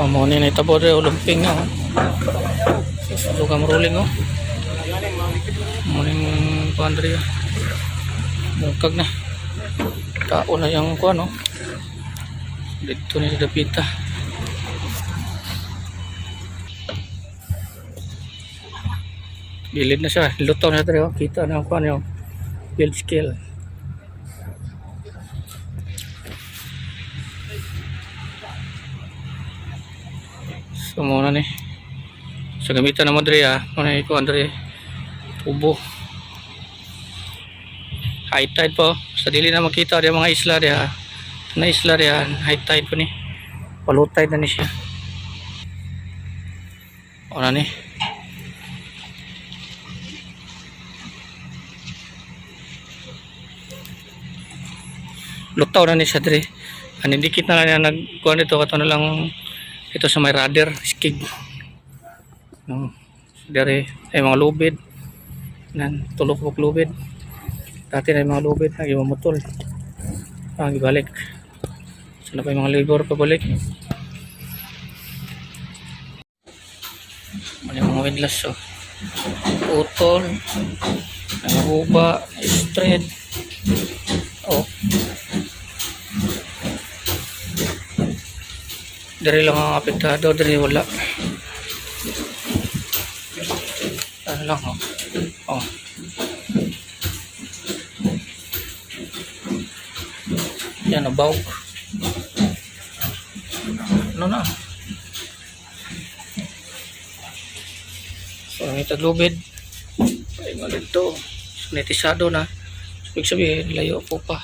Mo ni nitabo dre lumping na. Dugang rolling oh. Morning Pandria. Mukag na. Kao na yung kuan oh. Dito ni sa dapita. Bilid na siya. Lutaw na dre oh. Kita na kuan yung build skill. So muna ni. Sa gamitan naman dre ah. Muna ito Andre. Ubo. High tide po. Sa dili na makita diya mga isla diya. Na isla diya. High tide po ni. Low tide na ni siya. Muna ni. Lutaw na ni siya dre. Anindikit na lang nagkuhan dito. Kato na lang ito sa may rudder. Skig. Dari ay mga lubid nan tulok ko lubid dati na mga lubid lagi mamutol gibalik sana pa yung mga labor pabalik mga windlass so utol naguba straight oh dari lang ang apektado dari wala ano lang oh. Oh. Yan nabaw. Ano na? So ang itaglubid ay malito. Netisado na. Ibig sabihin layo po pa.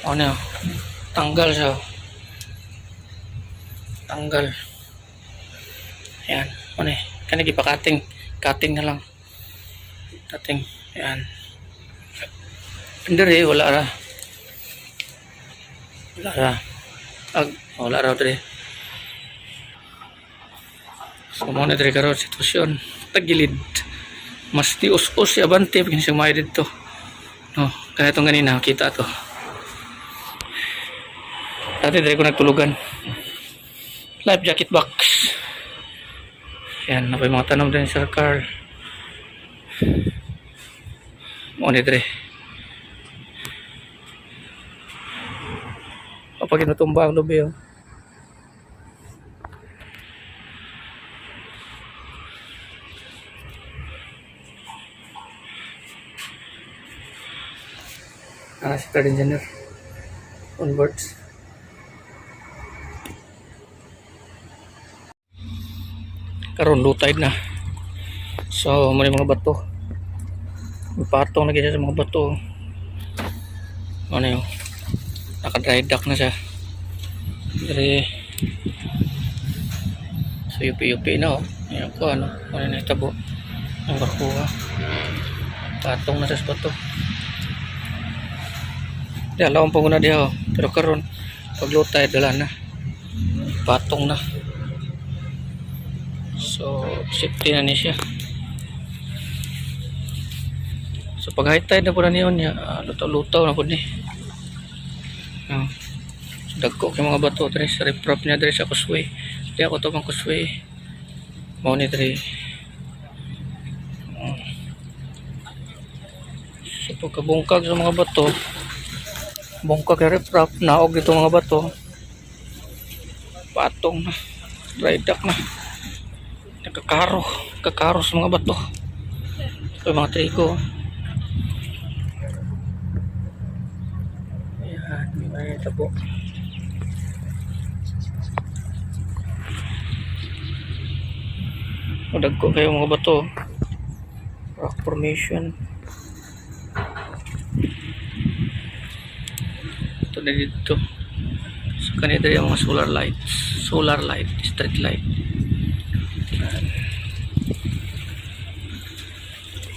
Ano? Tanggal siya. Tanggal. Ayan, ano eh, kanina pa cutting na lang. Cutting, ayan. Hindi wala ra. Wala ra dre. So mo na dre karon sitwasyon tagilid. Mas tius-us si abante pag siyang may dito. No, kaya itong ganina kita to. Dati dre ko nagtulugan. Life jacket box. Yan, napay mga tanong din sa car. Muna dre. Kapag inutumba ang lubi oh. Si third engineer onwards. Karon low tide na. So may mga bato. Patong na gina sa mga bato. Ano yun? Naka-dry dock na siya. Dari so yupi-yupi na oh. Ayan ko ano. Ano na itabo. Ang kakuha. Patong na sa bato. Di alawang pang una diha oh. Pero karon pag low tide dala na. Patong na. So, safety na niya. So, pag high tide na po na niyon niya, lutaw-lutaw na po ni. So, dagko kay mga bato, sa riprap niya sa kusway. Di ako ito pang kusway. Mau ni dre. So, pagkabungkag sa mga bato, bungkag kay riprap, naog dito mga bato. Patong na. Dry dock na. Kakaro sa mga bato. Ito mga trigo. Ayan, may tabo. Madagko kayo mga bato. Rock formation. Ito na dito. So kanina yung mga solar light, street light.